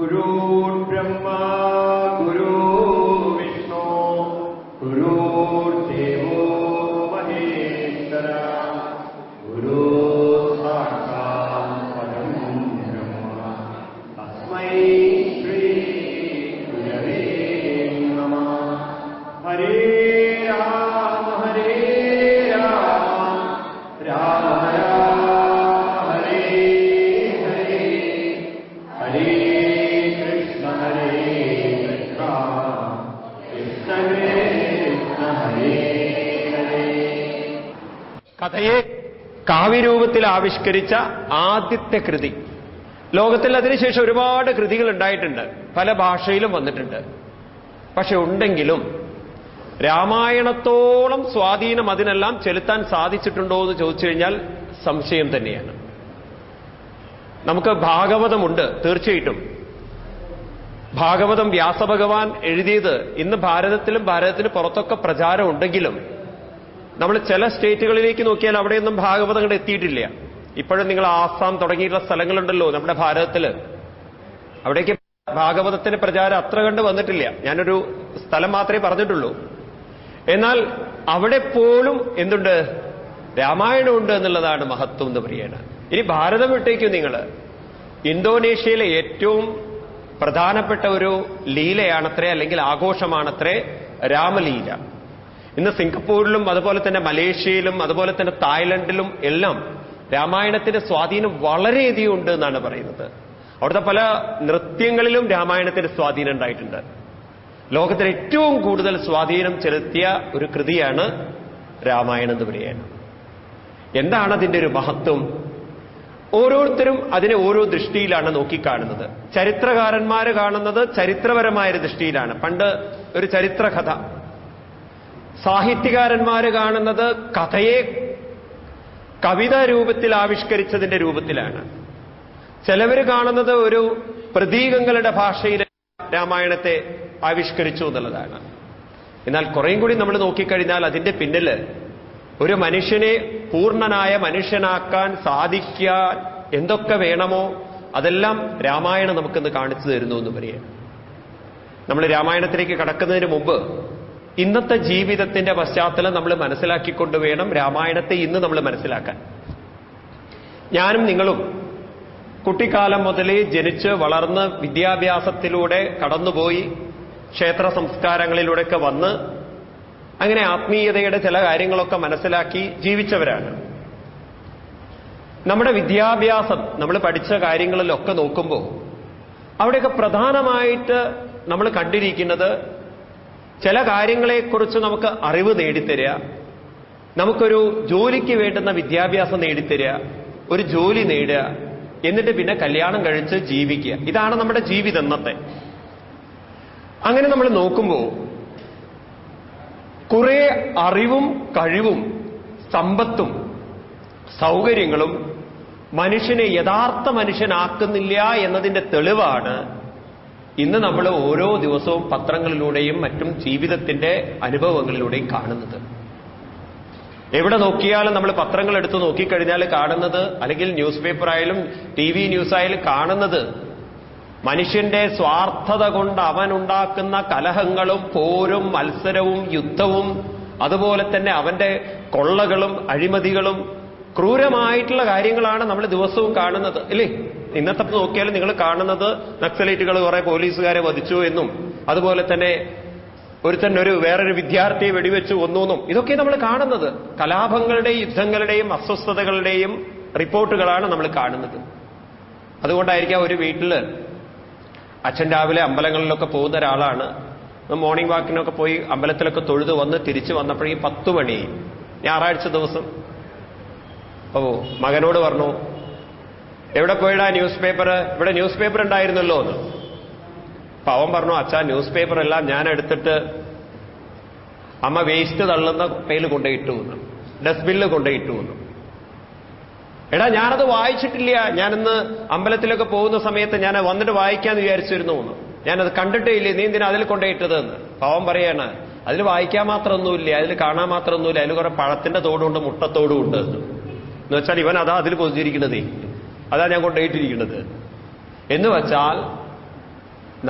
गुरुर्ब्रह्मा गुरुर्विष्णु गुरुर्देवो महेश्वरा गुरुर्साक्षात् परं ब्रह्म तस्मै श्री गुरवे नमः। हरे राम राम राम हरे हरे हरे कृष्ण कृष्ण कृष्ण हरे हरे. കഥയെ കാവ്യരൂപത്തിൽ ആവിഷ്കരിച്ച ആദ്യത്തെ കൃതി. ലോകത്തിൽ അതിനുശേഷം ഒരുപാട് കൃതികൾ ഉണ്ടായിട്ടുണ്ട്, പല ഭാഷയിലും വന്നിട്ടുണ്ട്. പക്ഷെ ഉണ്ടെങ്കിലും രാമായണത്തോളം സ്വാധീനം അതിനെല്ലാം ചെലുത്താൻ സാധിച്ചിട്ടുണ്ടോ എന്ന് ചോദിച്ചു കഴിഞ്ഞാൽ സംശയം തന്നെയാണ്. നമുക്ക് ഭാഗവതമുണ്ട്, തീർച്ചയായിട്ടും. ഭാഗവതം വ്യാസഭഗവാൻ എഴുതിയത് ഇന്ന് ഭാരതത്തിലും ഭാരതത്തിന് പുറത്തൊക്കെ പ്രചാരം ഉണ്ടെങ്കിലും നമ്മൾ ചില സ്റ്റേറ്റുകളിലേക്ക് നോക്കിയാൽ അവിടെയൊന്നും ഭാഗവതം അങ്ങോട്ട് എത്തിയിട്ടില്ല. ഇപ്പോഴും നിങ്ങൾ ആസാം തുടങ്ങിയിട്ടുള്ള സ്ഥലങ്ങളുണ്ടല്ലോ നമ്മുടെ ഭാരതത്തിൽ, അവിടേക്ക് ഭാഗവതത്തിന് പ്രചാരം അത്ര കണ്ട് വന്നിട്ടില്ല. ഞാനൊരു സ്ഥലം മാത്രമേ പറഞ്ഞിട്ടുള്ളൂ. എന്നാൽ അവിടെ പോലും എന്തുണ്ട്, രാമായണമുണ്ട് എന്നുള്ളതാണ് മഹത്വം എന്ന് പറയുന്നത്. ഇനി ഭാരതം വിട്ടേക്കും നിങ്ങൾ, ഇന്തോനേഷ്യയിലെ ഏറ്റവും പ്രധാനപ്പെട്ട ഒരു ലീലയാണത്രേ, അല്ലെങ്കിൽ ആഘോഷമാണത്രേ രാമലീല. ഇന്ന് സിംഗപ്പൂരിലും അതുപോലെ തന്നെ മലേഷ്യയിലും അതുപോലെ തന്നെ തായ്ലൻഡിലും എല്ലാം രാമായണത്തിന്റെ സ്വാധീനം വളരെയധികം ഉണ്ട് എന്നാണ് പറയുന്നത്. അവിടുത്തെ പല നൃത്യങ്ങളിലും രാമായണത്തിന്റെ സ്വാധീനം ഉണ്ടായിട്ടുണ്ട്. ലോകത്തിൽ ഏറ്റവും കൂടുതൽ സ്വാധീനം ചെലുത്തിയ ഒരു കൃതിയാണ് രാമായണം എന്ന് പറയുന്നത്. എന്താണ് അതിന്റെ ഒരു മഹത്വം? ഓരോരുത്തരും അതിനെ ഓരോ ദൃഷ്ടിയിലാണ് നോക്കിക്കാണുന്നത്. ചരിത്രകാരന്മാര് കാണുന്നത് ചരിത്രപരമായൊരു ദൃഷ്ടിയിലാണ്, പണ്ട് ഒരു ചരിത്രകഥ. സാഹിത്യകാരന്മാര് കാണുന്നത് കഥയെ കവിതാ രൂപത്തിൽ ആവിഷ്കരിച്ചതിന്റെ രൂപത്തിലാണ്. ചിലവർ കാണുന്നത് ഒരു പ്രതീകങ്ങളുടെ ഭാഷയിൽ രാമായണത്തെ ആവിഷ്കരിച്ചു എന്നുള്ളതാണ്. എന്നാൽ കുറേയും കൂടി നമ്മൾ നോക്കിക്കഴിഞ്ഞാൽ അതിന്റെ പിന്നിൽ ഒരു മനുഷ്യനെ പൂർണ്ണനായ മനുഷ്യനാക്കാൻ സാധിക്കാൻ എന്തൊക്കെ വേണമോ അതെല്ലാം രാമായണം നമുക്കിന്ന് കാണിച്ചു തരുന്നു എന്ന് പറയാം. നമ്മൾ രാമായണത്തിലേക്ക് കടക്കുന്നതിന് മുമ്പ് ഇന്നത്തെ ജീവിതത്തിന്റെ പശ്ചാത്തലം നമ്മൾ മനസ്സിലാക്കിക്കൊണ്ട് വേണം രാമായണത്തെ ഇന്ന് നമ്മൾ മനസ്സിലാക്കാൻ. ഞാനും നിങ്ങളും കുട്ടിക്കാലം മുതലേ ജനിച്ച് വളർന്ന് വിദ്യാഭ്യാസത്തിലൂടെ കടന്നുപോയി ക്ഷേത്ര സംസ്കാരങ്ങളിലൂടെയൊക്കെ വന്ന് അങ്ങനെ ആത്മീയതയുടെ ചില കാര്യങ്ങളൊക്കെ മനസ്സിലാക്കി ജീവിച്ചവരാണ്. നമ്മുടെ വിദ്യാഭ്യാസം, നമ്മൾ പഠിച്ച കാര്യങ്ങളിലൊക്കെ നോക്കുമ്പോൾ അവിടെയൊക്കെ പ്രധാനമായിട്ട് നമ്മൾ കണ്ടിരിക്കുന്നത് ചില കാര്യങ്ങളെക്കുറിച്ച് നമുക്ക് അറിവ് നേടിത്തരിക, നമുക്കൊരു ജോലിക്ക് വേണ്ടുന്ന വിദ്യാഭ്യാസം നേടിത്തരിക, ഒരു ജോലി നേടുക, എന്നിട്ട് പിന്നെ കല്യാണം കഴിച്ച് ജീവിക്കുക. ഇതാണ് നമ്മുടെ ജീവിതം ഇന്നത്തെ. അങ്ങനെ നമ്മൾ നോക്കുമ്പോൾ കുറെ അറിവും കഴിവും സമ്പത്തും സൗകര്യങ്ങളും മനുഷ്യനെ യഥാർത്ഥ മനുഷ്യനാക്കുന്നില്ല എന്നതിന്റെ തെളിവാണ് ഇന്ന് നമ്മൾ ഓരോ ദിവസവും പത്രങ്ങളിലൂടെയും മറ്റും ജീവിതത്തിന്റെ അനുഭവങ്ങളിലൂടെയും കാണുന്നത്. എവിടെ നോക്കിയാലും നമ്മൾ പത്രങ്ങൾ എടുത്ത് നോക്കിക്കഴിഞ്ഞാൽ കാണുന്നത്, അല്ലെങ്കിൽ ന്യൂസ് പേപ്പർ ആയാലും TV ന്യൂസായാലും കാണുന്നത്, മനുഷ്യന്റെ സ്വാർത്ഥത കൊണ്ട് അവനുണ്ടാക്കുന്ന കലഹങ്ങളും പോരും മത്സരവും യുദ്ധവും അതുപോലെ തന്നെ അവന്റെ കൊള്ളകളും അഴിമതികളും ക്രൂരമായിട്ടുള്ള കാര്യങ്ങളാണ് നമ്മൾ ദിവസവും കാണുന്നത്, അല്ലേ? ഇന്നത്തെ നോക്കിയാലും നിങ്ങൾ കാണുന്നത് നക്സലൈറ്റുകൾ കുറെ പോലീസുകാരെ വധിച്ചു എന്നും അതുപോലെ തന്നെ വേറൊരു വിദ്യാർത്ഥിയെ വെടിവെച്ച് കൊന്നു. ഇതൊക്കെ നമ്മൾ കാണുന്നത് കലാപങ്ങളുടെയും യുദ്ധങ്ങളുടെയും അസ്വസ്ഥതകളുടെയും റിപ്പോർട്ടുകളാണ് നമ്മൾ കാണുന്നത്. അതുകൊണ്ടായിരിക്കാം ഒരു വീട്ടില് അച്ഛൻ രാവിലെ അമ്പലങ്ങളിലൊക്കെ പോകുന്ന ഒരാളാണ്. മോർണിംഗ് വാക്കിനൊക്കെ പോയി അമ്പലത്തിലൊക്കെ തൊഴുത് വന്ന് തിരിച്ചു വന്നപ്പോഴേക്കും 10 മണി, ഞായറാഴ്ച ദിവസം. അപ്പോ മകനോട് പറഞ്ഞു, എവിടെ പോയിടാ ന്യൂസ് പേപ്പർ? ഇവിടെ ന്യൂസ് പേപ്പർ ഉണ്ടായിരുന്നല്ലോ എന്ന്. അപ്പൊ അവൻ പറഞ്ഞു, അച്ഛാ ന്യൂസ് പേപ്പർ എല്ലാം ഞാൻ എടുത്തിട്ട് അമ്മ വേസ്റ്റ് തള്ളുന്ന കുപ്പയിൽ കൊണ്ടുപോയിട്ടു എന്ന്, ഡസ്റ്റ്ബിന്നിൽ കൊണ്ടുപോയിട്ടു എന്ന്. എടാ ഞാനത് വായിച്ചിട്ടില്ല, ഞാനിന്ന് അമ്പലത്തിലൊക്കെ പോകുന്ന സമയത്ത് ഞാൻ വന്നിട്ട് വായിക്കാന്ന് വിചാരിച്ചിരുന്നു എന്ന്, ഞാനത് കണ്ടിട്ടേ ഇല്ലേ, നീ എന്തിനാ അതിൽ കൊണ്ടുപോയിട്ടത് എന്ന്. പാവം പറയാണ്, അതിൽ വായിക്കാൻ മാത്രമൊന്നുമില്ല, അതിൽ കാണാൻ മാത്രമൊന്നുമില്ല, അതിൽ കുറെ പഴത്തിന്റെ തോടുണ്ട് മുട്ടത്തോടും ഉണ്ട് എന്ന് വെച്ചാൽ ഇവൻ അതാ അതിൽ പൊതിഞ്ഞിരിക്കുന്നതേ, അതാ ഞാൻ കൊണ്ടുപോയിട്ടിരിക്കുന്നത് എന്ന് വെച്ചാൽ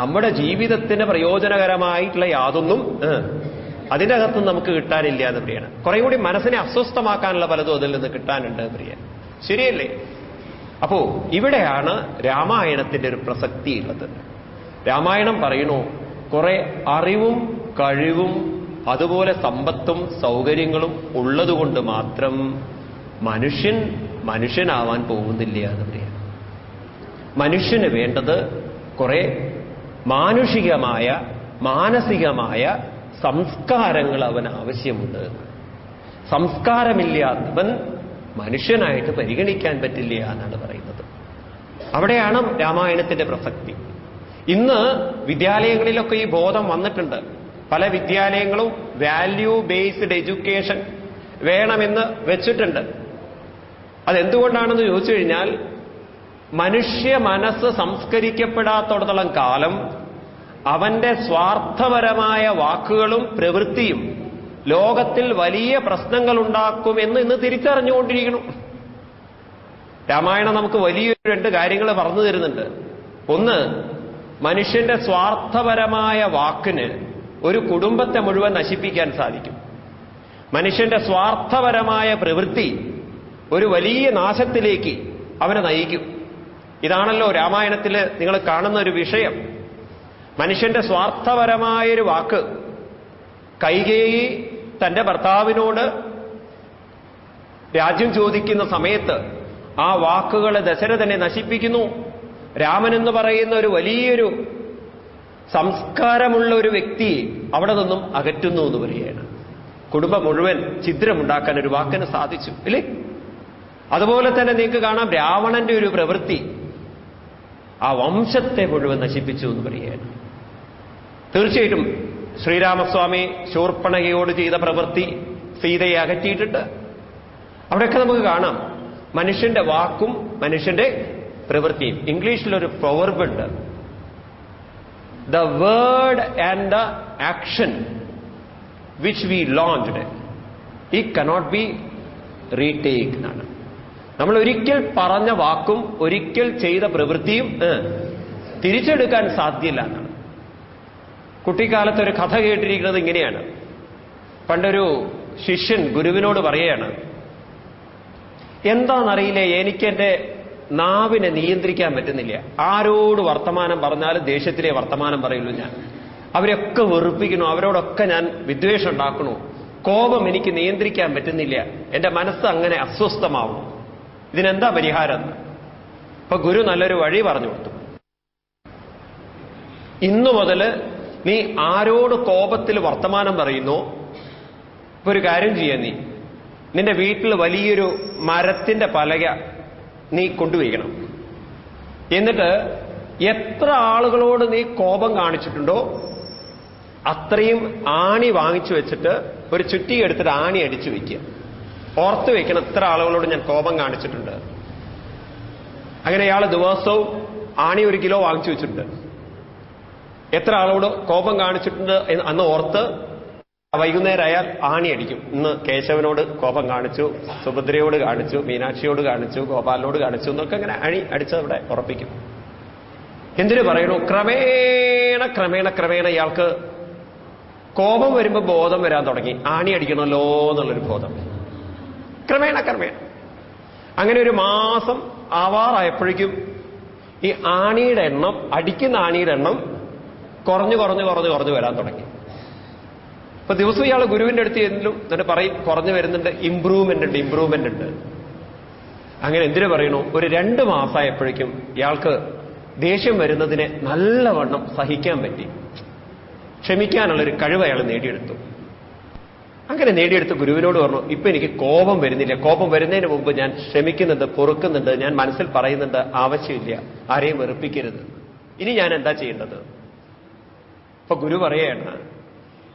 നമ്മുടെ ജീവിതത്തിന് പ്രയോജനകരമായിട്ടുള്ള യാതൊന്നും അതിൻ്റെ അകത്ത് നമുക്ക് കിട്ടാനില്ല എന്ന് പ്രിയാണ്. കുറെ കൂടി മനസ്സിനെ അസ്വസ്ഥമാക്കാനുള്ള പലതും അതിൽ നിന്ന് കിട്ടാനുണ്ട് പ്രിയൻ. ശരിയല്ലേ? അപ്പോ ഇവിടെയാണ് രാമായണത്തിന്റെ ഒരു പ്രസക്തി ഉള്ളത്. രാമായണം പറയണു കുറെ അറിവും കഴിവും അതുപോലെ സമ്പത്തും സൗകര്യങ്ങളും ഉള്ളതുകൊണ്ട് മാത്രം മനുഷ്യനാവാൻ പോകുന്നില്ല എന്ന് പറയാം. മനുഷ്യന് വേണ്ടത് കുറെ മാനുഷികമായ മാനസികമായ സംസ്കാരങ്ങൾ അവന് ആവശ്യമുണ്ട്. സംസ്കാരമില്ലാത്തവൻ മനുഷ്യനായിട്ട് പരിഗണിക്കാൻ പറ്റില്ല എന്നാണ് പറയുന്നത്. അവിടെയാണ് രാമായണത്തിന്റെ പ്രസക്തി. ഇന്ന് വിദ്യാലയങ്ങളിലൊക്കെ ഈ ബോധം വന്നിട്ടുണ്ട്. പല വിദ്യാലയങ്ങളും വാല്യൂ ബേസ്ഡ് എഡ്യൂക്കേഷൻ വേണമെന്ന് വെച്ചിട്ടുണ്ട്. അതെന്തുകൊണ്ടാണെന്ന് ചോദിച്ചു കഴിഞ്ഞാൽ, മനുഷ്യ മനസ്സ് സംസ്കരിക്കപ്പെടാത്തോടത്തോളം കാലം അവന്റെ സ്വാർത്ഥപരമായ വാക്കുകളും പ്രവൃത്തിയും ലോകത്തിൽ വലിയ പ്രശ്നങ്ങൾ ഉണ്ടാക്കുമെന്ന് ഇന്ന് തിരിച്ചറിഞ്ഞുകൊണ്ടിരിക്കണം. രാമായണം നമുക്ക് വലിയൊരു 2 കാര്യങ്ങൾ പറഞ്ഞു തരുന്നുണ്ട്. ഒന്ന്, മനുഷ്യന്റെ സ്വാർത്ഥപരമായ വാക്കിന് ഒരു കുടുംബത്തെ മുഴുവൻ നശിപ്പിക്കാൻ സാധിക്കും. മനുഷ്യന്റെ സ്വാർത്ഥപരമായ പ്രവൃത്തി ഒരു വലിയ നാശത്തിലേക്ക് അവനെ നയിക്കും. ഇതാണല്ലോ രാമായണത്തിൽ നിങ്ങൾ കാണുന്ന ഒരു വിഷയം. മനുഷ്യന്റെ സ്വാർത്ഥപരമായൊരു വാക്ക്. കൈകേയി തന്റെ ഭർത്താവിനോട് രാജ്യം ചോദിക്കുന്ന സമയത്ത് ആ വാക്കുകളെ ദശരഥനെ നശിപ്പിക്കുന്നു. രാമൻ എന്ന് പറയുന്ന ഒരു വലിയൊരു സംസ്കാരമുള്ള ഒരു വ്യക്തിയെ അവിടെ നിന്നും അകറ്റുന്നു എന്ന് പറയുകയാണ്. കുടുംബം മുഴുവൻ ഛിദ്രമുണ്ടാക്കാൻ ഒരു വാക്കിന് സാധിച്ചു, ഇല്ലേ? അതുപോലെ തന്നെ നിങ്ങൾക്ക് കാണാം രാവണന്റെ ഒരു പ്രവൃത്തി ആ വംശത്തെ മുഴുവൻ നശിപ്പിച്ചു എന്ന് പറയുകയാണ്. തീർച്ചയായിട്ടും ശ്രീരാമസ്വാമി ശൂർപ്പണഖയോട് ചെയ്ത പ്രവൃത്തി സീതയെ അകറ്റിയിട്ടുണ്ട്. അവിടെയൊക്കെ നമുക്ക് കാണാം മനുഷ്യന്റെ വാക്കും മനുഷ്യന്റെ പ്രവൃത്തിയും. ഇംഗ്ലീഷിലൊരു പ്രൊവർബുണ്ട്, the word and the action which we launched it cannot be retake എന്നാണ്. നമ്മൾ ഒരിക്കൽ പറഞ്ഞ വാക്കും ഒരിക്കൽ ചെയ്ത പ്രവൃത്തിയും തിരിച്ചെടുക്കാൻ സാധ്യല്ല എന്നാണ്. കുട്ടിക്കാലത്ത് ഒരു കഥ കേട്ടിരിക്കുന്നത് ഇങ്ങനെയാണ്. പണ്ടൊരു ശിഷ്യൻ ഗുരുവിനോട് പറയുകയാണ്, എന്താണെന്നറിയില്ല, എനിക്കെന്റെ നാവിനെ നിയന്ത്രിക്കാൻ പറ്റുന്നില്ല. ആരോട് വർത്തമാനം പറഞ്ഞാലും ദേഷ്യത്തിലെ വർത്തമാനം പറയുള്ളൂ ഞാൻ. അവരൊക്കെ വെറുപ്പിക്കണു, അവരോടൊക്കെ ഞാൻ വിദ്വേഷം ഉണ്ടാക്കണു. കോപം എനിക്ക് നിയന്ത്രിക്കാൻ പറ്റുന്നില്ല. എന്റെ മനസ്സ് അങ്ങനെ അസ്വസ്ഥമാവും. ഇതിനെന്താ പരിഹാരം? അപ്പൊ ഗുരു നല്ലൊരു വഴി പറഞ്ഞു കൊടുത്തു. ഇന്നു മുതൽ നീ ആരോട് കോപത്തിൽ വർത്തമാനം പറയുന്നു, ഇപ്പൊ ഒരു കാര്യം ചെയ്യാൻ, നീ നിന്റെ വീട്ടിൽ വലിയൊരു മരത്തിന്റെ പലക നീ കൊണ്ടുവയ്ക്കണം. എന്നിട്ട് എത്ര ആളുകളോട് നീ കോപം കാണിച്ചിട്ടുണ്ടോ അത്രയും ആണി വാങ്ങിച്ചു വെച്ചിട്ട് ഒരു ചുറ്റി എടുത്തിട്ട് ആണി അടിച്ചു വെക്കുക. ഓർത്ത് വെക്കണം, എത്ര ആളുകളോട് ഞാൻ കോപം കാണിച്ചിട്ടുണ്ട്. അങ്ങനെ ഇയാൾ ദിവസവും ആണി 1 കിലോ വാങ്ങിച്ചു വെച്ചിട്ടുണ്ട്. എത്ര ആളോട് കോപം കാണിച്ചിട്ടുണ്ട് അന്ന് ഓർത്ത് വൈകുന്നേരമായാൽ ആണി അടിക്കും. ഇന്ന് കേശവനോട് കോപം കാണിച്ചു, സുഭദ്രയോട് കാണിച്ചു, മീനാക്ഷിയോട് കാണിച്ചു, ഗോപാലിനോട് കാണിച്ചു എന്നൊക്കെ അങ്ങനെ അടിച്ചവിടെ ഉറപ്പിക്കും. എന്തിനു പറയണു? ക്രമേണ ഇയാൾക്ക് കോപം വരുമ്പോൾ ബോധം വരാൻ തുടങ്ങി. ആണി അടിക്കണമല്ലോ എന്നുള്ളൊരു ബോധം. ക്രമേണ അങ്ങനെ ഒരു മാസം ആവാറായപ്പോഴേക്കും ഈ ആണിയുടെ എണ്ണം, അടിക്കുന്ന ആണിയുടെ എണ്ണം കുറഞ്ഞു വരാൻ തുടങ്ങി. ഇപ്പൊ ദിവസം ഇയാൾ ഗുരുവിന്റെ അടുത്ത് ചെല്ലും, എന്നിട്ട് പറയും കുറഞ്ഞു വരുന്നുണ്ട്, ഇംപ്രൂവ്മെന്റ് ഉണ്ട്. അങ്ങനെ എന്തിനു പറയണു? ഒരു 2 മാസമായപ്പോഴേക്കും ഇയാൾക്ക് ദേഷ്യം വരുന്നതിനെ നല്ലവണ്ണം സഹിക്കാൻ പറ്റി. ക്ഷമിക്കാനുള്ളൊരു കഴിവ് അയാൾ നേടിയെടുത്തു. അങ്ങനെ നേടിയെടുത്ത് ഗുരുവിനോട് പറഞ്ഞു, ഇപ്പൊ എനിക്ക് കോപം വരുന്നില്ല. കോപം വരുന്നതിന് മുമ്പ് ഞാൻ ക്ഷമിക്കുന്നുണ്ട്, പൊറുക്കുന്നുണ്ട്, ഞാൻ മനസ്സിൽ പറയുന്നുണ്ട്, ആവശ്യമില്ല, ആരെയും വെറുപ്പിക്കരുത്. ഇനി ഞാൻ എന്താ ചെയ്യേണ്ടത്? അപ്പൊ ഗുരു പറയാണ്,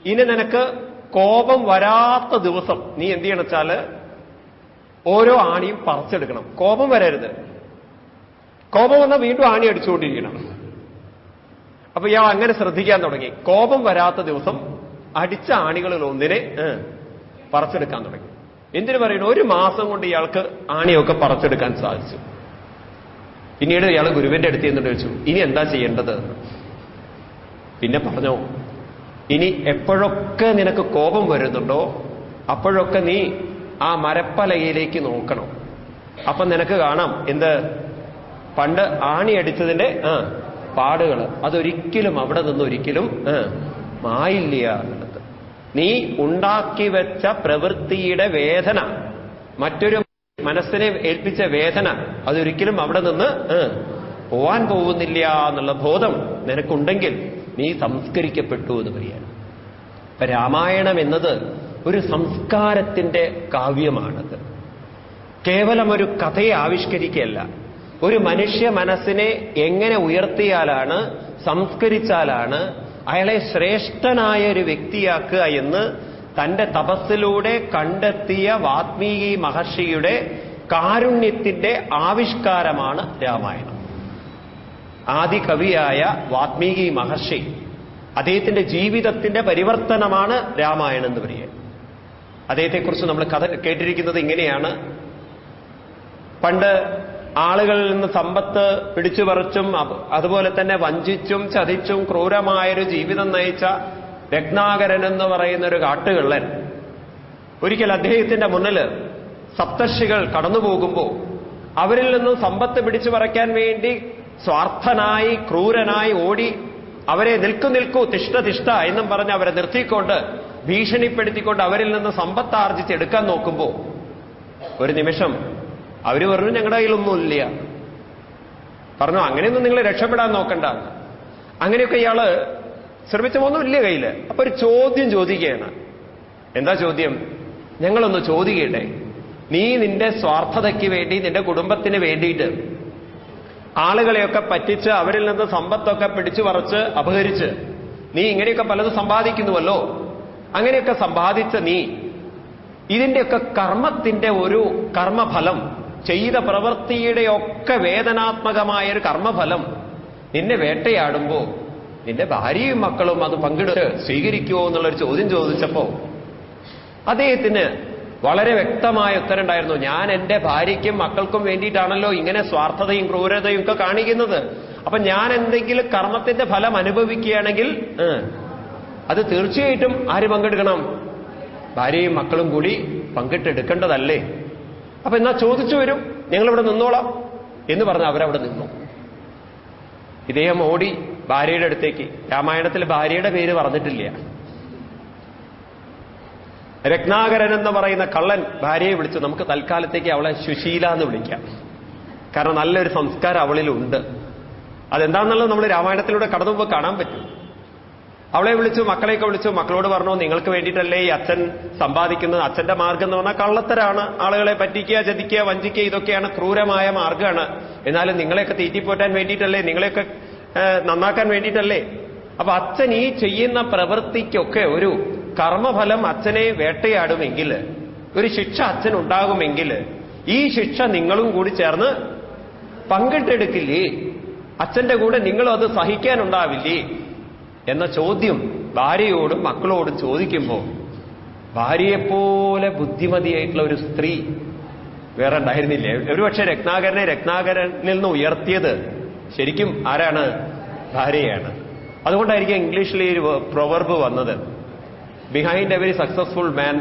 ഇനി നിനക്ക് കോപം വരാത്ത ദിവസം നീ എന്ത് ചെയ്യണം വെച്ചാല് ഓരോ ആണിയും പറിച്ചെടുക്കണം. കോപം വരരുത്. കോപം വന്നാൽ വീണ്ടും ആണി അടിച്ചുകൊണ്ടിരിക്കണം. അപ്പൊ ഇയാൾ അങ്ങനെ ശ്രദ്ധിക്കാൻ തുടങ്ങി. കോപം വരാത്ത ദിവസം അടിച്ച ആണികളിൽ ഒന്നിനെ പറിച്ചെടുക്കാൻ തുടങ്ങി. എന്തിനു പറയുന്നു? 1 മാസം കൊണ്ട് ഇയാൾക്ക് ആണിയൊക്കെ പറിച്ചെടുക്കാൻ സാധിച്ചു. പിന്നീട് ഇയാൾ ഗുരുവിന്റെ അടുത്ത് ചെന്നിട്ട് ചോദിച്ചു, ഇനി എന്താ ചെയ്യേണ്ടത്? പിന്നെ പറഞ്ഞോ, ഇനി എപ്പോഴൊക്കെ നിനക്ക് കോപം വരുന്നുണ്ടോ അപ്പോഴൊക്കെ നീ ആ മരപ്പലകയിലേക്ക് നോക്കണം. അപ്പൊ നിനക്ക് കാണാം എന്ത്, പണ്ട് ആണി അടിച്ചതിന്റെ പാടുകൾ. അതൊരിക്കലും അവിടെ നിന്ന് ഒരിക്കലും മായില്ല എന്നുള്ളത്. നീ ഉണ്ടാക്കി വെച്ച പ്രവൃത്തിയുടെ വേദന, മറ്റൊരു മനസ്സിനെ ഏൽപ്പിച്ച വേദന, അതൊരിക്കലും അവിടെ നിന്ന് പോവാൻ പോകുന്നില്ല എന്നുള്ള ബോധം നിനക്കുണ്ടെങ്കിൽ നീ സംസ്കരിക്കപ്പെട്ടു എന്ന് പറയാണ്. ഇപ്പൊ രാമായണം എന്നത് ഒരു സംസ്കാരത്തിന്റെ കാവ്യമാണത്. കേവലം ഒരു കഥയെ ആവിഷ്കരിക്കുകയല്ല, ഒരു മനുഷ്യ മനസ്സിനെ എങ്ങനെ ഉയർത്തിയാലാണ്, സംസ്കരിച്ചാലാണ് അയാളെ ശ്രേഷ്ഠനായ ഒരു വ്യക്തിയാക്കുക എന്ന് തന്റെ തപസ്സിലൂടെ കണ്ടെത്തിയ വാത്മീകി മഹർഷിയുടെ കാരുണ്യത്തിന്റെ ആവിഷ്കാരമാണ് രാമായണം. ആദികവിയായ വാത്മീകി മഹർഷി, അദ്ദേഹത്തിന്റെ ജീവിതത്തിന്റെ പരിവർത്തനമാണ് രാമായണം എന്ന് പറയുക. അദ്ദേഹത്തെക്കുറിച്ച് നമ്മൾ കഥ കേട്ടിരിക്കുന്നത് ഇങ്ങനെയാണ്. പണ്ട് ആളുകളിൽ നിന്ന് സമ്പത്ത് പിടിച്ചു പറിച്ചും അതുപോലെ തന്നെ വഞ്ചിച്ചും ചതിച്ചും ക്രൂരമായൊരു ജീവിതം നയിച്ച രത്നാകരൻ എന്ന് പറയുന്ന ഒരു കാട്ടുകള്ളൻ ഒരിക്കൽ അദ്ദേഹത്തിന്റെ മുന്നിൽ സപ്തർഷികൾ കടന്നുപോകുമ്പോൾ അവരിൽ നിന്നും സമ്പത്ത് പിടിച്ചു പറിക്കാൻ വേണ്ടി സ്വാർത്ഥനായി ക്രൂരനായി ഓടി അവരെ നിൽക്കൂ തിഷ്ട തിഷ്ട എന്നും പറഞ്ഞ് അവരെ നിർത്തിക്കൊണ്ട് ഭീഷണിപ്പെടുത്തിക്കൊണ്ട് അവരിൽ നിന്ന് സമ്പത്ത് ആർജിച്ചെടുക്കാൻ നോക്കുമ്പോൾ ഒരു നിമിഷം അവര് പറഞ്ഞു, ഞങ്ങളുടെ കയ്യിലൊന്നുമില്ല. പറഞ്ഞു, അങ്ങനെയൊന്നും നിങ്ങൾ രക്ഷപ്പെടാൻ നോക്കണ്ട. അങ്ങനെയൊക്കെ ഇയാള് ശ്രമിച്ചൊന്നുമില്ല കയ്യില്. അപ്പൊ ഒരു ചോദ്യം ചോദിക്കുകയാണ്. എന്താ ചോദ്യം? ഞങ്ങളൊന്ന് ചോദിക്കട്ടെ, നീ നിന്റെ സ്വാർത്ഥതയ്ക്ക് വേണ്ടി, നിന്റെ കുടുംബത്തിന് വേണ്ടിയിട്ട് ആളുകളെയൊക്കെ പറ്റിച്ച് അവരിൽ നിന്ന് സമ്പത്തൊക്കെ പിടിച്ചു പറിച്ച് അപഹരിച്ച് നീ ഇങ്ങനെയൊക്കെ പലതും സമ്പാദിക്കുന്നുവല്ലോ. അങ്ങനെയൊക്കെ സമ്പാദിച്ച നീ ഇതിന്റെയൊക്കെ കർമ്മത്തിന്റെ ഒരു കർമ്മഫലം, ചെയ്ത പ്രവൃത്തിയുടെയൊക്കെ വേദനാത്മകമായൊരു കർമ്മഫലം നിന്നെ വേട്ടയാടുമ്പോ നിന്റെ ഭാര്യയും മക്കളും അത് പങ്കിട്ട് സ്വീകരിക്കുമോ എന്നുള്ളൊരു ചോദ്യം ചോദിച്ചപ്പോ അദ്ദേഹത്തിന് വളരെ വ്യക്തമായ ഉത്തരം ഉണ്ടായിരുന്നു. ഞാൻ എന്റെ ഭാര്യയ്ക്കും മക്കൾക്കും വേണ്ടിയിട്ടാണല്ലോ ഇങ്ങനെ സ്വാർത്ഥതയും ക്രൂരതയും ഒക്കെ കാണിക്കുന്നത്. അപ്പൊ ഞാൻ എന്തെങ്കിലും കർമ്മത്തിന്റെ ഫലം അനുഭവിക്കുകയാണെങ്കിൽ അത് തീർച്ചയായിട്ടും ആര് പങ്കെടുക്കണം? ഭാര്യയും മക്കളും കൂടി പങ്കിട്ടെടുക്കേണ്ടതല്ലേ? അപ്പൊ എന്നാ ചോദിച്ചു വരും, ഞങ്ങളിവിടെ നിന്നോളാം എന്ന് പറഞ്ഞ് അവരവിടെ നിന്നു. ഇദ്ദേഹം ഓടി ഭാര്യയുടെ അടുത്തേക്ക്. രാമായണത്തിൽ ഭാര്യയുടെ പേര് പറഞ്ഞിട്ടില്ല. രത്നാകരൻ എന്ന് പറയുന്ന കള്ളൻ ഭാര്യയെ വിളിച്ചു. നമുക്ക് തൽക്കാലത്തേക്ക് അവളെ സുശീല എന്ന് വിളിക്കാം, കാരണം നല്ലൊരു സംസ്കാരം അവളിലുണ്ട്. അതെന്താണെന്നുള്ളത് നമ്മൾ രാമായണത്തിലൂടെ കടന്നുപോയി കാണാൻ പറ്റും. അവളെ വിളിച്ചു, മക്കളെയൊക്കെ വിളിച്ചു. മക്കളോട് പറഞ്ഞു, നിങ്ങൾക്ക് വേണ്ടിയിട്ടല്ലേ ഈ അച്ഛൻ സമ്പാദിക്കുന്നത്? അച്ഛന്റെ മാർഗം എന്ന് പറഞ്ഞാൽ കള്ളത്തരാണ്. ആളുകളെ പറ്റിക്കുക, ചതിക്കുക, വഞ്ചിക്കുക, ഇതൊക്കെയാണ് ക്രൂരമായ മാർഗമാണ്. എന്നാലും നിങ്ങളെയൊക്കെ തീറ്റിപ്പോറ്റാൻ വേണ്ടിയിട്ടല്ലേ, നിങ്ങളെയൊക്കെ നന്നാക്കാൻ വേണ്ടിയിട്ടല്ലേ? അപ്പൊ അച്ഛൻ ഈ ചെയ്യുന്ന പ്രവൃത്തിക്കൊക്കെ ഒരു കർമ്മഫലം അച്ഛനെ വേട്ടയാടുമെങ്കിൽ, ഒരു ശിക്ഷ അച്ഛനുണ്ടാകുമെങ്കിൽ ഈ ശിക്ഷ നിങ്ങളും കൂടി ചേർന്ന് പങ്കിട്ടെടുക്കില്ലേ? അച്ഛന്റെ കൂടെ നിങ്ങളും അത് സഹിക്കാനുണ്ടാവില്ലേ എന്ന ചോദ്യം ഭാര്യയോടും മക്കളോടും ചോദിക്കുമ്പോൾ ഭാര്യയെപ്പോലെ ബുദ്ധിമതിയായിട്ടുള്ള ഒരു സ്ത്രീ വേറെ ഉണ്ടായിരുന്നില്ലേ? ഒരുപക്ഷെ രത്നാകരനിൽ നിന്ന് ഉയർത്തിയത് ശരിക്കും ആരാണ്? ഭാര്യയാണ്. അതുകൊണ്ടായിരിക്കും ഇംഗ്ലീഷിൽ ഈ പ്രൊവർബ് വന്നത്, ബിഹൈൻഡ് എവരി സക്സസ്ഫുൾ മാൻ.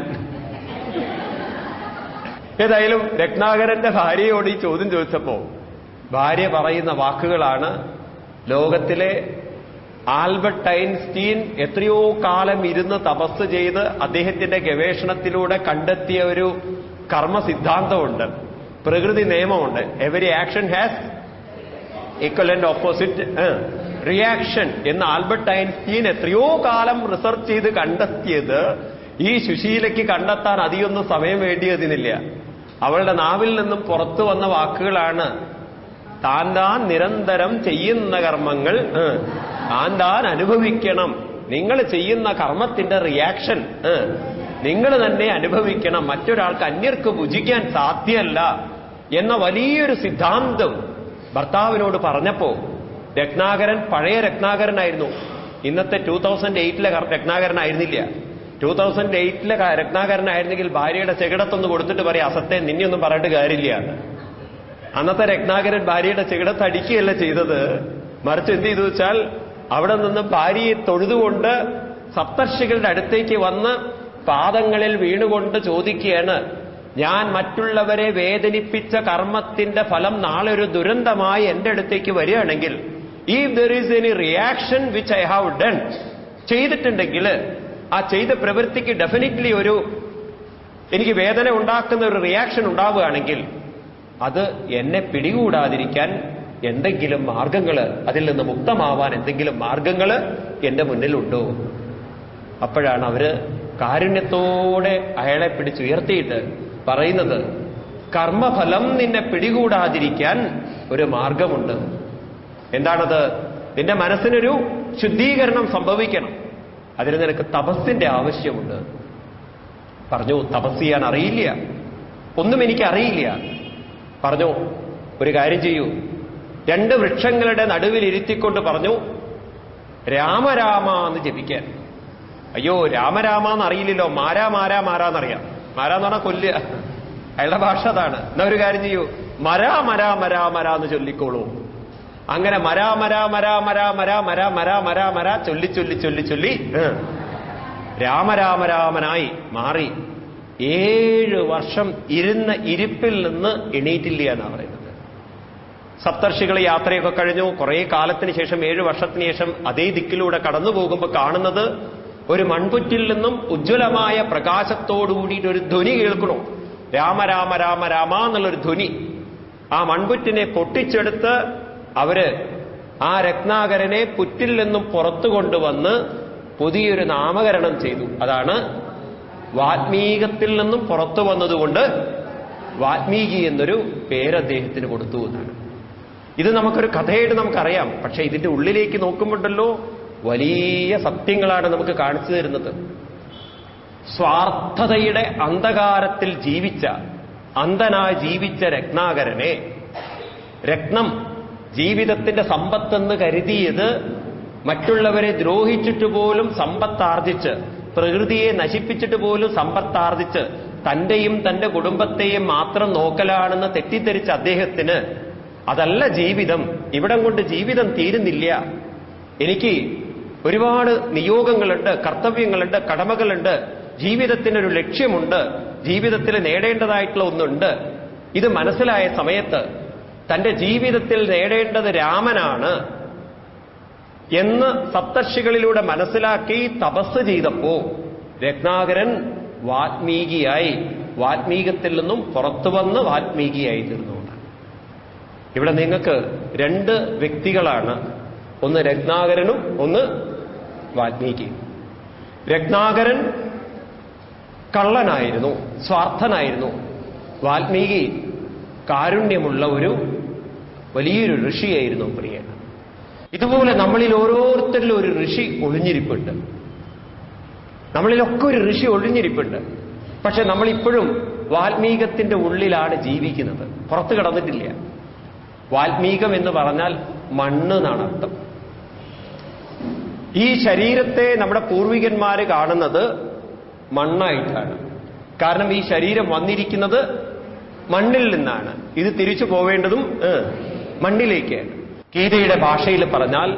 ഏതായാലും രത്നാകരന്റെ ഭാര്യയോട് ഈ ചോദ്യം ചോദിച്ചപ്പോ ഭാര്യ പറയുന്ന വാക്കുകളാണ് ലോകത്തിലെ ആൽബർട്ട് ഐൻസ്റ്റീൻ എത്രയോ കാലം ഇരുന്ന് തപസ് ചെയ്ത് അദ്ദേഹത്തിന്റെ ഗവേഷണത്തിലൂടെ കണ്ടെത്തിയ ഒരു കർമ്മ സിദ്ധാന്തമുണ്ട്, പ്രകൃതി നിയമമുണ്ട്. Every action has equivalent opposite reaction എന്ന് ആൽബർട്ട് ഐൻസ്റ്റീൻ എത്രയോ കാലം റിസർച്ച് ചെയ്ത് കണ്ടെത്തിയത് ഈ സുശീലയ്ക്ക് കണ്ടെത്താൻ അധികമൊന്നും സമയം വേണ്ടിയതിനില്ല. അവളുടെ നാവിൽ നിന്നും പുറത്തു വന്ന വാക്കുകളാണ്, താൻ നിരന്തരം ചെയ്യുന്ന കർമ്മങ്ങൾ താൻ അനുഭവിക്കണം. നിങ്ങൾ ചെയ്യുന്ന കർമ്മത്തിന്റെ റിയാക്ഷൻ നിങ്ങൾ തന്നെ അനുഭവിക്കണം. മറ്റൊരാൾക്ക്, അന്യർക്ക് ഭുജിക്കാൻ സാധ്യമല്ല എന്ന വലിയൊരു സിദ്ധാന്തം ഭർത്താവിനോട് പറഞ്ഞപ്പോ രത്നാകരൻ പഴയ രത്നാകരനായിരുന്നു. ഇന്നത്തെ 2008 രത്നാകരനായിരുന്നില്ല. 2008 രത്നാകരനായിരുന്നെങ്കിൽ ഭാര്യയുടെ ചെകിടത്തൊന്ന് കൊടുത്തിട്ട് പറയാം, അസത്തെ നിന്നെയൊന്നും പറഞ്ഞിട്ട് കാര്യമില്ല. അന്നത്തെ രത്നാകരൻ ഭാര്യയുടെ ചെകിടത്ത് അടിക്കുകയല്ല ചെയ്തത്, മറിച്ച് എന്ത് ചെയ്തു വെച്ചാൽ അവിടെ നിന്ന് ഭാര്യയെ തൊഴുതുകൊണ്ട് സപ്തർഷികളുടെ അടുത്തേക്ക് വന്ന് പാദങ്ങളിൽ വീണുകൊണ്ട് ചോദിക്കുകയാണ്, ഞാൻ മറ്റുള്ളവരെ വേദനിപ്പിച്ച കർമ്മത്തിന്റെ ഫലം നാളെ ഒരു ദുരന്തമായി എന്റെ അടുത്തേക്ക് വരികയാണെങ്കിൽ, if there is any reaction which I have done, ചെയ്തിട്ടുണ്ടെങ്കിൽ ആ ചെയ്ത പ്രവൃത്തിക്ക് ഡെഫിനറ്റ്ലി എനിക്ക് വേദന ഉണ്ടാക്കുന്ന ഒരു റിയാക്ഷൻ ഉണ്ടാവുകയാണെങ്കിൽ അത് എന്നെ പിടികൂടാതിരിക്കാൻ എന്തെങ്കിലും മാർഗങ്ങൾ, അതിൽ നിന്ന് മുക്തമാവാൻ എന്തെങ്കിലും മാർഗങ്ങൾ എന്റെ മുന്നിലുണ്ടോ? അപ്പോഴാണ് അവര് കാരുണ്യത്തോടെ അയാളെ പിടിച്ചുയർത്തിയിട്ട് പറയുന്നത്, കർമ്മഫലം നിന്നെ പിടികൂടാതിരിക്കാൻ ഒരു മാർഗമുണ്ട്. എന്താണത്? നിന്റെ മനസ്സിനൊരു ശുദ്ധീകരണം സംഭവിക്കണം. അതിന് നിനക്ക് തപസ്സിന്റെ ആവശ്യമുണ്ട്. പറഞ്ഞു, തപസ് ചെയ്യാൻ അറിയില്ല, ഒന്നും എനിക്ക് അറിയില്ല. പറഞ്ഞു, ഒരു കാര്യം ചെയ്യൂ, 2 വൃക്ഷങ്ങളുടെ നടുവിൽ ഇരുത്തിക്കൊണ്ട് പറഞ്ഞു, രാമരാമ എന്ന് ജപിക്കാൻ. അയ്യോ, രാമരാമ എന്നറിയില്ലല്ലോ, മാരാ മാരാ മാരാന്നറിയാം. മാരാന്ന് പറഞ്ഞാൽ കൊല്ലുക, അയാളുടെ ഭാഷ അതാണ്. എന്നാ ഒരു കാര്യം ചെയ്യൂ, മരാ മരാ മരാ മരാ എന്ന് ചൊല്ലിക്കോളൂ. അങ്ങനെ മരാ മരാ മരാ മരാ മരാ മരാ മരാ മരാ മരാ ചൊല്ലി ചൊല്ലി ചൊല്ലി ചൊല്ലി രാമരാമരാമനായി മാറി. 7 വർഷം ഇരുന്ന ഇരിപ്പിൽ നിന്ന് എണീറ്റില്ല എന്നാണ് പറയുന്നത്. സപ്തർഷികൾ യാത്രയൊക്കെ കഴിഞ്ഞു. കുറെ കാലത്തിന് ശേഷം, 7 വർഷത്തിന് ശേഷം അതേ ദിക്കിലൂടെ കടന്നു പോകുമ്പോൾ കാണുന്നത്, ഒരു മൺപുറ്റിൽ നിന്നും ഉജ്ജ്വലമായ പ്രകാശത്തോടുകൂടിയിട്ട് ഒരു ധ്വനി കേൾക്കണു. രാമ രാമ രാമ രാമ എന്നുള്ളൊരു ധ്വനി. ആ മൺപുറ്റിനെ പൊട്ടിച്ചെടുത്ത് അവര് ആ രത്നാകരനെ പുറ്റിൽ നിന്നും പുറത്തു കൊണ്ടുവന്ന് പുതിയൊരു നാമകരണം ചെയ്തു. അതാണ് വാൽമീകത്തിൽ നിന്നും പുറത്തു വന്നതുകൊണ്ട് വാൽമീകി എന്നൊരു പേര് അദ്ദേഹത്തിന് കൊടുത്തു എന്നാണ്. ഇത് നമുക്കൊരു കഥയായിട്ട് നമുക്കറിയാം. പക്ഷെ ഇതിന്റെ ഉള്ളിലേക്ക് നോക്കുമ്പോണ്ടല്ലോ വലിയ സത്യങ്ങളാണ് നമുക്ക് കാണിച്ചു തരുന്നത്. സ്വാർത്ഥതയുടെ അന്ധകാരത്തിൽ ജീവിച്ച, അന്ധനായി ജീവിച്ച രത്നാകരനെ, രത്നം ജീവിതത്തിന്റെ സമ്പത്തെന്ന് കരുതിയത് മറ്റുള്ളവരെ ദ്രോഹിച്ചിട്ട് പോലും സമ്പത്താർജിച്ച്, പ്രകൃതിയെ നശിപ്പിച്ചിട്ട് പോലും സമ്പത്താർജിച്ച് തന്റെയും തന്റെ കുടുംബത്തെയും മാത്രം നോക്കലാണെന്ന് തെറ്റിദ്ധരിച്ച അദ്ദേഹത്തിന് അതല്ല ജീവിതം, ഇവിടം കൊണ്ട് ജീവിതം തീരുന്നില്ല, എനിക്ക് ഒരുപാട് നിയോഗങ്ങളുണ്ട്, കർത്തവ്യങ്ങളുണ്ട്, കടമകളുണ്ട്, ജീവിതത്തിനൊരു ലക്ഷ്യമുണ്ട്, ജീവിതത്തിൽ നേടേണ്ടതായിട്ടുള്ള ഒന്നുണ്ട്. ഇത് മനസ്സിലായ സമയത്ത് തന്റെ ജീവിതത്തിൽ നേടേണ്ടത് രാമനാണ് എന്ന് സപ്തർഷികളിലൂടെ മനസ്സിലാക്കി തപസ് ചെയ്തപ്പോ രത്നാകരൻ വാൽമീകിയായി, വാൽമീകത്തിൽ നിന്നും പുറത്തു വന്ന് വാൽമീകിയായി തീർന്നുകൊണ്ടാണ്. ഇവിടെ നിങ്ങൾക്ക് 2 വ്യക്തികളാണ്, ഒന്ന് രത്നാകരനും ഒന്ന് വാൽമീകി. രത്നാകരൻ കള്ളനായിരുന്നു, സ്വാർത്ഥനായിരുന്നു. വാൽമീകി കാരുണ്യമുള്ള ഒരു വലിയൊരു ഋഷിയായിരുന്നു പ്രിയ. ഇതുപോലെ നമ്മളിൽ ഓരോരുത്തരിലും ഒരു ഋഷി ഒളിഞ്ഞിരിപ്പുണ്ട്. നമ്മളിലൊക്കെ ഒരു ഋഷി ഒളിഞ്ഞിരിപ്പുണ്ട്. പക്ഷെ നമ്മളിപ്പോഴും വാൽമീകത്തിന്റെ ഉള്ളിലാണ് ജീവിക്കുന്നത്, പുറത്തു കടന്നിട്ടില്ല. വാൽമീകം എന്ന് പറഞ്ഞാൽ മണ്ണ് എന്നാണ് അർത്ഥം. ഈ ശരീരത്തെ നമ്മുടെ പൂർവികന്മാര് കാണുന്നത് മണ്ണായിട്ടാണ്. കാരണം ഈ ശരീരം വന്നിരിക്കുന്നത് മണ്ണിൽ നിന്നാണ്. ഇത് തിരിച്ചു പോവേണ്ടതും മണ്ണിലേക്കാണ്. ഗീതയുടെ ഭാഷയിൽ പറഞ്ഞാൽ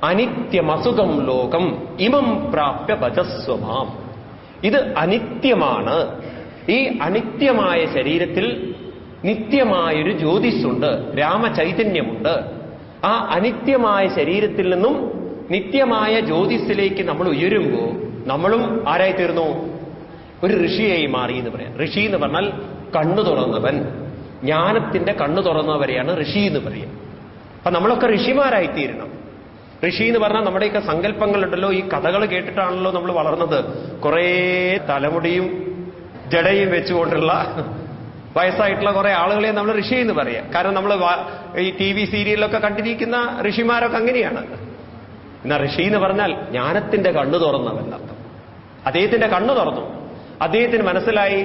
അനിത്യമസുഖം ലോകം ഇമം പ്രാപ്യ ഭജസ്വമാം. ഇത് അനിത്യമാണ്. ഈ അനിത്യമായ ശരീരത്തിൽ നിത്യമായൊരു ജ്യോതിസുണ്ട്, രാമചൈതന്യമുണ്ട്. ആ അനിത്യമായ ശരീരത്തിൽ നിന്നും നിത്യമായ ജ്യോതിസിലേക്ക് നമ്മൾ ഉയരുമ്പോൾ നമ്മളും ആരായിത്തീർന്നു? ഒരു ഋഷിയായി മാറി എന്ന് പറയാം. ഋഷി എന്ന് പറഞ്ഞാൽ കണ്ണു തുറന്നവൻ, ജ്ഞാനത്തിന്റെ കണ്ണു തുറന്നവരെയാണ് ഋഷി എന്ന് പറയും. അപ്പൊ നമ്മളൊക്കെ ഋഷിമാരായിത്തീരണം. ഋഷി എന്ന് പറഞ്ഞാൽ നമ്മുടെയൊക്കെ സങ്കല്പങ്ങളുണ്ടല്ലോ, ഈ കഥകൾ കേട്ടിട്ടാണല്ലോ നമ്മൾ വളർന്നത്. കുറേ തലമുടിയും ജടയും വെച്ചുകൊണ്ടുള്ള വയസ്സായിട്ടുള്ള കുറെ ആളുകളെ നമ്മൾ ഋഷി എന്ന് പറയാം. കാരണം നമ്മൾ ഈ TV സീരിയലിലൊക്കെ കണ്ടിരിക്കുന്ന ഋഷിമാരൊക്കെ അങ്ങനെയാണ്. എന്നാൽ ഋഷി എന്ന് പറഞ്ഞാൽ ജ്ഞാനത്തിന്റെ കണ്ണു തുറന്നവൻ അർത്ഥം. അദ്ദേഹത്തിന്റെ കണ്ണു തുറന്നു. അദ്ദേഹത്തിന് മനസ്സിലായി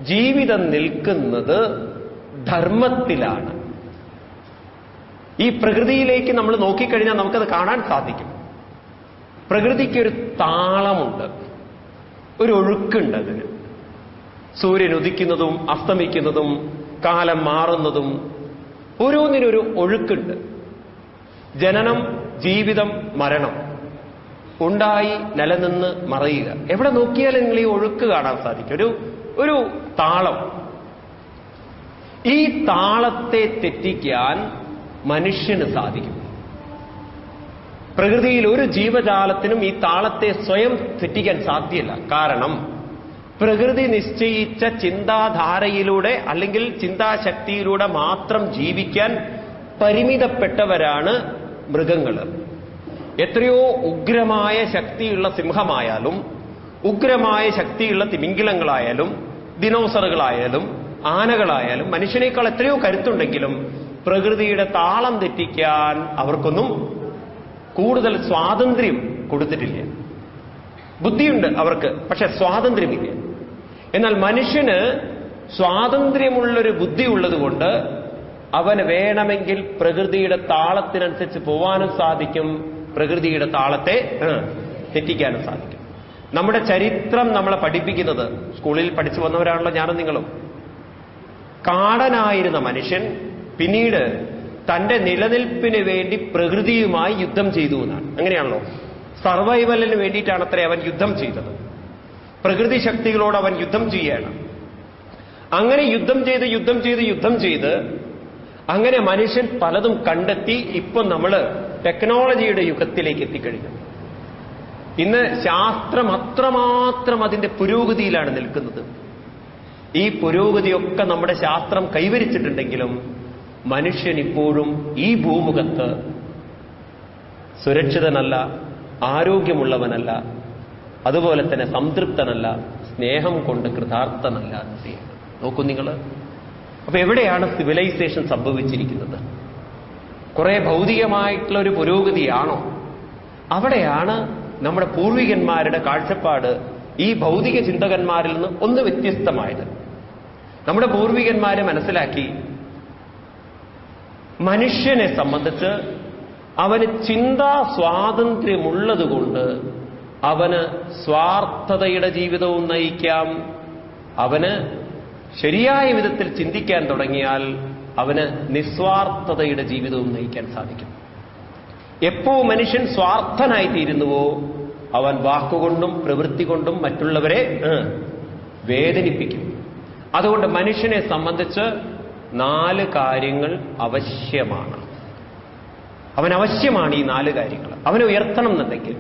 ജീവിതം നിൽക്കുന്നത് ധർമ്മത്തിലാണ്. ഈ പ്രകൃതിയിലേക്ക് നമ്മൾ നോക്കിക്കഴിഞ്ഞാൽ നമുക്കത് കാണാൻ സാധിക്കും. പ്രകൃതിക്കൊരു താളമുണ്ട്, ഒരു ഒഴുക്കുണ്ട്. അതിന് സൂര്യൻ ഉദിക്കുന്നതും അസ്തമിക്കുന്നതും കാലം മാറുന്നതും ഓരോന്നിനൊരു ഒഴുക്കുണ്ട്. ജനനം, ജീവിതം, മരണം, ഉണ്ടായി, നിലനിന്ന്, മറയുക. എവിടെ നോക്കിയാലും നിങ്ങൾ ഈ ഒഴുക്ക് കാണാൻ സാധിക്കും. ഒരു താളം. ഈ താളത്തെ തെറ്റിക്കാൻ മനുഷ്യന് സാധിക്കും. പ്രകൃതിയിൽ ഒരു ജീവജാലത്തിനും ഈ താളത്തെ സ്വയം തെറ്റിക്കാൻ സാധ്യമല്ല. കാരണം പ്രകൃതി നിശ്ചയിച്ച ചിന്താധാരയിലൂടെ അല്ലെങ്കിൽ ചിന്താശക്തിയിലൂടെ മാത്രം ജീവിക്കാൻ പരിമിതപ്പെട്ടവരാണ് മൃഗങ്ങൾ. എത്രയോ ഉഗ്രമായ ശക്തിയുള്ള സിംഹമായാലും, ഉഗ്രമായ ശക്തിയുള്ള തിമിംഗിലങ്ങളായാലും, ദിനോസറുകളായാലും, ആനകളായാലും മനുഷ്യനേക്കാൾ എത്രയോ കരുത്തുണ്ടെങ്കിലും പ്രകൃതിയുടെ താളം തെറ്റിക്കാൻ അവർക്കൊന്നും കൂടുതൽ സ്വാതന്ത്ര്യം കൊടുത്തിട്ടില്ല. ബുദ്ധിയുണ്ട് അവർക്ക്, പക്ഷെ സ്വാതന്ത്ര്യമില്ല. എന്നാൽ മനുഷ്യന് സ്വാതന്ത്ര്യമുള്ളൊരു ബുദ്ധി ഉള്ളതുകൊണ്ട് അവന് വേണമെങ്കിൽ പ്രകൃതിയുടെ താളത്തിനനുസരിച്ച് പോവാനും സാധിക്കും, പ്രകൃതിയുടെ താളത്തെ തെറ്റിക്കാനും സാധിക്കും. നമ്മുടെ ചരിത്രം നമ്മളെ പഠിപ്പിക്കുന്നത്, സ്കൂളിൽ പഠിച്ചു വന്നവരാണല്ലോ ഞാനും നിങ്ങളും, കാടനായിരുന്ന മനുഷ്യൻ പിന്നീട് തന്റെ നിലനിൽപ്പിന് വേണ്ടി പ്രകൃതിയുമായി യുദ്ധം ചെയ്തു എന്നാണ്. അങ്ങനെയാണല്ലോ, സർവൈവലിന് വേണ്ടിയിട്ടാണ് അത്രേ അവൻ യുദ്ധം ചെയ്തത്. പ്രകൃതി ശക്തികളോട് അവൻ യുദ്ധം ചെയ്യുകയാണ്. അങ്ങനെ യുദ്ധം ചെയ്ത് അങ്ങനെ മനുഷ്യൻ പലതും കണ്ടെത്തി. ഇപ്പം നമ്മൾ ടെക്നോളജിയുടെ യുഗത്തിലേക്ക് എത്തിക്കഴിഞ്ഞു. ഇന്ന് ശാസ്ത്രം അത്രമാത്രം അതിന്റെ പുരോഗതിയിലാണ് നിൽക്കുന്നത്. ഈ പുരോഗതിയൊക്കെ നമ്മുടെ ശാസ്ത്രം കൈവരിച്ചിട്ടുണ്ടെങ്കിലും മനുഷ്യൻ ഇപ്പോഴും ഈ ഭൂമുഖത്ത് സുരക്ഷിതനല്ല, ആരോഗ്യമുള്ളവനല്ല, അതുപോലെ തന്നെ സംതൃപ്തനല്ല, സ്നേഹം കൊണ്ട് കൃതാർത്ഥനല്ല. നോക്കൂ നിങ്ങൾ. അപ്പൊ എവിടെയാണ് സിവിലൈസേഷൻ സംഭവിച്ചിരിക്കുന്നത്? കുറെ ഭൗതികമായിട്ടുള്ള ഒരു പുരോഗതിയാണോ? അവിടെയാണ് നമ്മുടെ പൂർവികന്മാരുടെ കാഴ്ചപ്പാട് ഈ ഭൗതിക ചിന്തകന്മാരിൽ നിന്ന് ഒന്ന് വ്യത്യസ്തമായത്. നമ്മുടെ പൂർവികന്മാരെ മനസ്സിലാക്കി, മനുഷ്യനെ സംബന്ധിച്ച് അവന് ചിന്താ സ്വാതന്ത്ര്യമുള്ളതുകൊണ്ട് അവന് സ്വാർത്ഥതയുടെ ജീവിതവും നയിക്കാം. അവന് ശരിയായ വിധത്തിൽ ചിന്തിക്കാൻ തുടങ്ങിയാൽ അവന് നിസ്വാർത്ഥതയുടെ ജീവിതവും നയിക്കാൻ സാധിക്കും. എപ്പോ മനുഷ്യൻ സ്വാർത്ഥനായിത്തീരുന്നുവോ അവൻ വാക്കുകൊണ്ടും പ്രവൃത്തി കൊണ്ടും മറ്റുള്ളവരെ വേദനിപ്പിക്കും. അതുകൊണ്ട് മനുഷ്യനെ സംബന്ധിച്ച് 4 കാര്യങ്ങൾ അവശ്യമാണ്. അവൻ അവശ്യമാണ് ഈ 4 കാര്യങ്ങൾ. അവനെ ഉയർത്തണം എന്നുണ്ടെങ്കിൽ